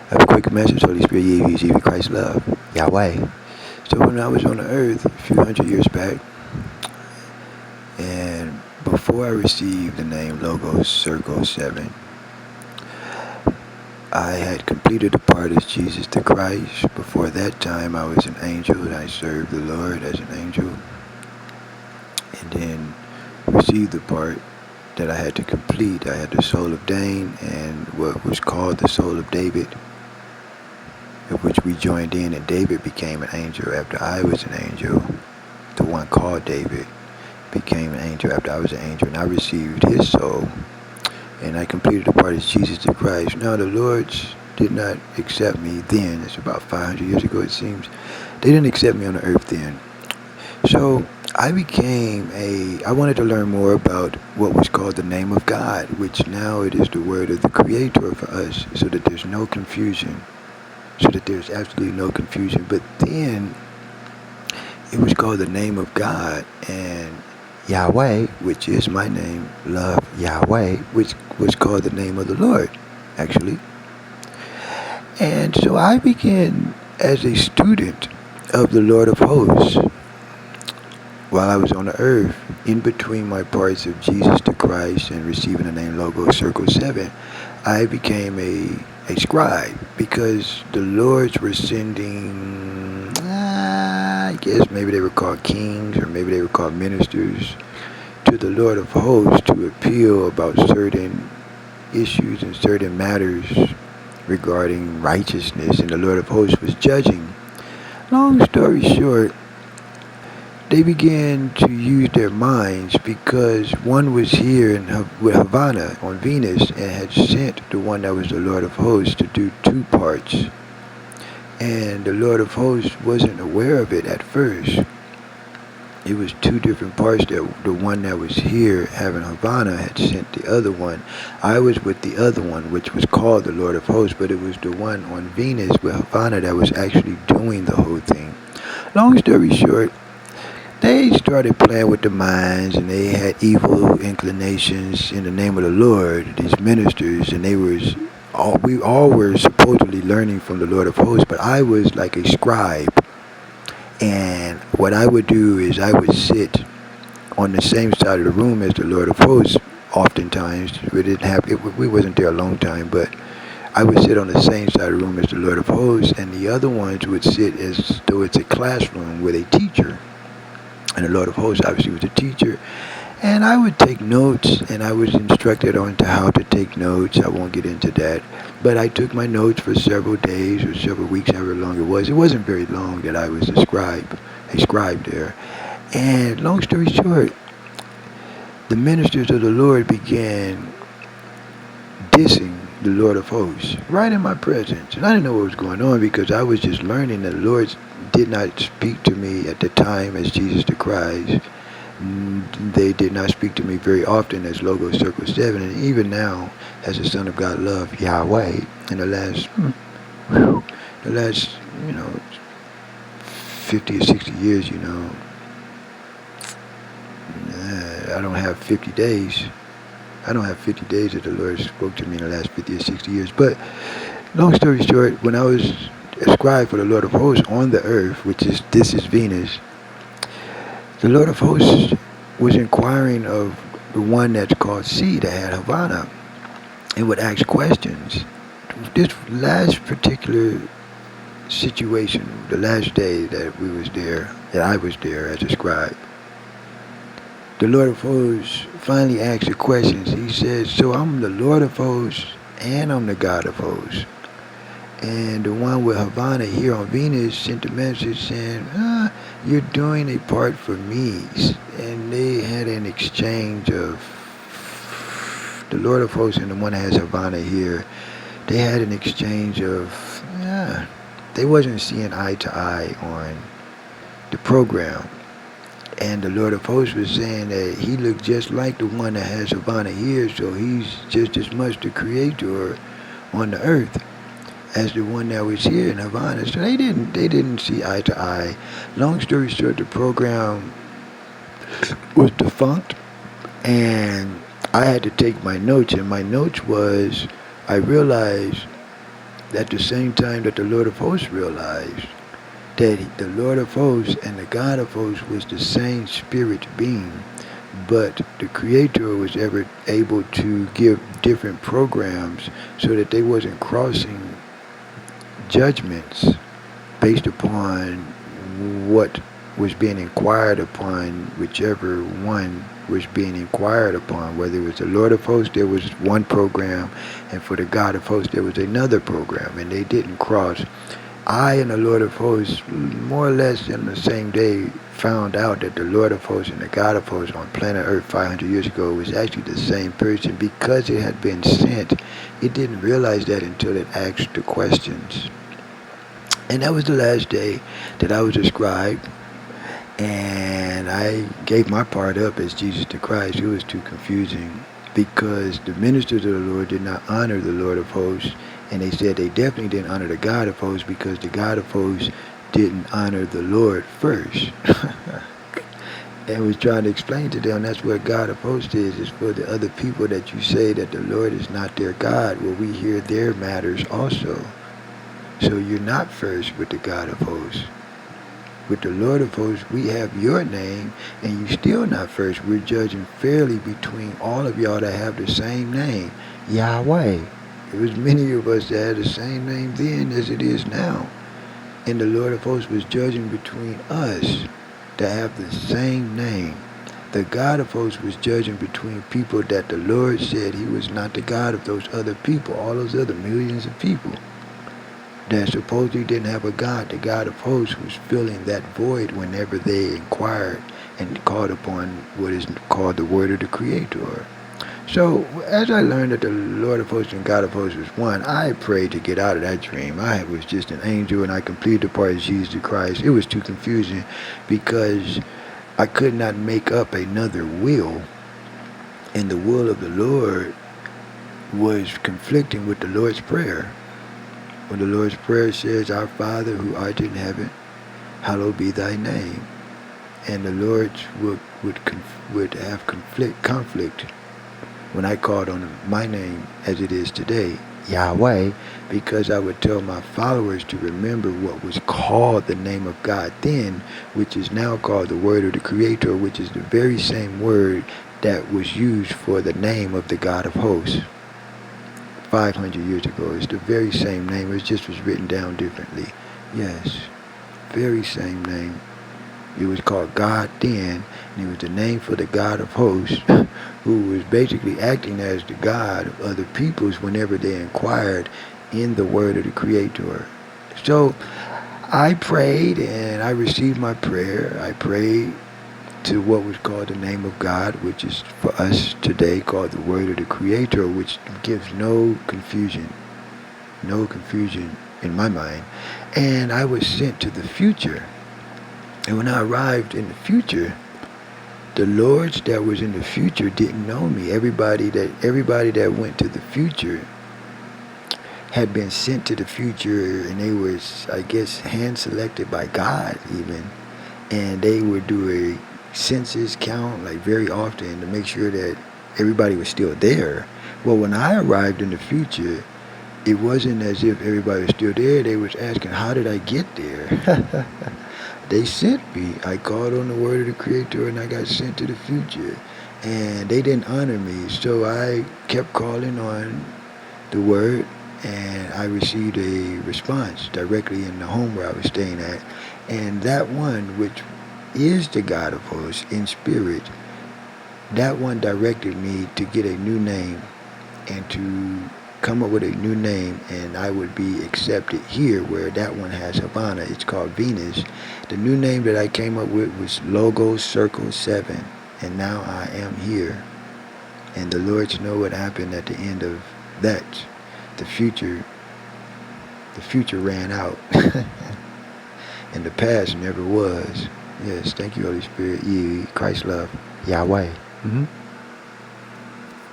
Have a quick message, Holy Spirit, Yahweh, Christ love, Yahweh. So when I was on the earth a few hundred years back, and before I received the name Logos Circle 7, I had completed the part as Jesus the Christ. Before that time, I was an angel, and I served the Lord as an angel, and then received the part that I had to complete. I had the soul of Dain and what was called the soul of David, of which we joined in, and David became an angel after I was an angel. The one called David became an angel after I was an angel, and I received his soul, and I completed the part as Jesus the Christ. Now the Lords did not accept me then. It's about 500 years ago, it seems. They didn't accept me on the earth then. So I wanted to learn more about what was called the name of God, which now it is the word of the Creator for us, so that there's no confusion. So that there's absolutely no confusion. But then it was called the name of God, and Yahweh, which is my name, love Yahweh, which was called the name of the Lord, actually. And so I began as a student of the Lord of Hosts while I was on the earth, in between my parts of Jesus the Christ and receiving the name Logos Circle 7. I became a scribe because the Lords were sending, I guess maybe they were called kings or maybe they were called ministers, to the Lord of Hosts to appeal about certain issues and certain matters regarding righteousness, and the Lord of Hosts was judging. Long story short, they began to use their minds because one was here with Havana on Venus and had sent the one that was the Lord of Hosts to do two parts. And the Lord of Hosts wasn't aware of it at first. It was two different parts. That the one that was here having Havana had sent the other one. I was with the other one, which was called the Lord of Hosts, but it was the one on Venus with Havana that was actually doing the whole thing. Long story short, they started playing with the minds, and they had evil inclinations in the name of the Lord, these ministers, and we all were supposedly learning from the Lord of Hosts, but I was like a scribe. And what I would do is I would sit on the same side of the room as the Lord of Hosts. Oftentimes, we wasn't there a long time, but I would sit on the same side of the room as the Lord of Hosts, and the other ones would sit as though it's a classroom with a teacher. And the Lord of Hosts obviously was a teacher. And I would take notes, and I was instructed on to how to take notes. I won't get into that. But I took my notes for several days or several weeks, however long it was. It wasn't very long that I was a scribe there. And long story short, the ministers of the Lord began dissing the Lord of Hosts right in my presence. And I didn't know what was going on because I was just learning that the Lord did not speak to me at the time as Jesus the Christ. They did not speak to me very often as Logos Circle 7, and even now as the Son of God love Yahweh. In the last, you know, 50 or 60 years, I don't have 50 days. I don't have 50 days that the Lord spoke to me in the last 50 or 60 years. But long story short, when I was a scribe for the Lord of Hosts on the earth, this is Venus, the Lord of Hosts was inquiring of the one that's called C that had Havana, and would ask questions. This last particular situation, the last day that I was there as a scribe, the Lord of Hosts finally asked the questions. He says, so I'm the Lord of Hosts and I'm the God of Hosts. And the one with Havana here on Venus sent a message saying, you're doing a part for me. And they had an exchange of, the Lord of Hosts and the one that has Havana here, they had an exchange of, they wasn't seeing eye to eye on the program. And the Lord of Hosts was saying that he looked just like the one that has Havana here, so he's just as much the creator on the earth as the one that was here in Havana. So they didn't see eye to eye. Long story short, the program was defunct, and I had to take my notes, and my notes was, I realized at the same time that the Lord of hosts realized that the Lord of hosts and the God of hosts was the same spirit being, but the Creator was ever able to give different programs so that they wasn't crossing judgments based upon what was being inquired upon, whichever one was being inquired upon. Whether it was the Lord of hosts, there was one program, and for the God of hosts, there was another program, and they didn't cross. I and the Lord of hosts, more or less in the same day, found out that the Lord of hosts and the God of hosts on planet Earth 500 years ago was actually the same person because it had been sent. It didn't realize that until it asked the questions. And that was the last day that I was a scribe, and I gave my part up as Jesus the Christ. It was too confusing because the ministers of the Lord did not honor the Lord of hosts, and they said they definitely didn't honor the God of hosts because the God of hosts didn't honor the Lord first. And was trying to explain to them that's what God of hosts is for the other people that you say that the Lord is not their God. Well, we hear their matters also. So you're not first with the God of hosts. With the Lord of hosts, we have your name, and you still not first. We're judging fairly between all of y'all that have the same name, Yahweh. It was many of us that had the same name then as it is now. And the Lord of hosts was judging between us that have the same name. The God of hosts was judging between people that the Lord said he was not the God of those other people, all those other millions of people that supposedly didn't have a God. The God of hosts was filling that void whenever they inquired and called upon what is called the word of the Creator. So as I learned that the Lord of hosts and God of hosts was one, I prayed to get out of that dream. I was just an angel and I completed the part of Jesus the Christ. It was too confusing because I could not make up another will, and the will of the Lord was conflicting with the Lord's Prayer. When the Lord's Prayer says, Our Father who art in heaven, hallowed be thy name. And the Lord would have conflict when I called on my name as it is today, Yahweh, because I would tell my followers to remember what was called the name of God then, which is now called the word of the Creator, which is the very same word that was used for the name of the God of hosts 500 years ago. It's the very same name. It just was written down differently. Yes, very same name. It was called God then, and it was the name for the God of hosts, who was basically acting as the God of other peoples whenever they inquired in the word of the Creator. So I prayed, and I received my prayer. I prayed to what was called the name of God, which is for us today called the word of the Creator, which gives no confusion in my mind. And I was sent to the future. And when I arrived in the future, the lords that was in the future didn't know me. Everybody that went to the future had been sent to the future, and they were, I guess, hand selected by God even. And they would do a census count like very often to make sure that everybody was still there. Well, when I arrived in the future, it wasn't as if everybody was still there. They was asking, how did I get there? They sent me. I called on the word of the Creator and I got sent to the future. And they didn't honor me. So I kept calling on the word, and I received a response directly in the home where I was staying at. And that one, which is the God of hosts in spirit, that one directed me to get a new name and to come up with a new name, and I would be accepted here where that one has Havana. It's called Venus. The new name that I came up with was Logos Circle 7, and now I am here. And the Lords know what happened at the end of that. The future ran out. And the past never was. Yes, thank you, Holy Spirit. Christ love. Yahweh.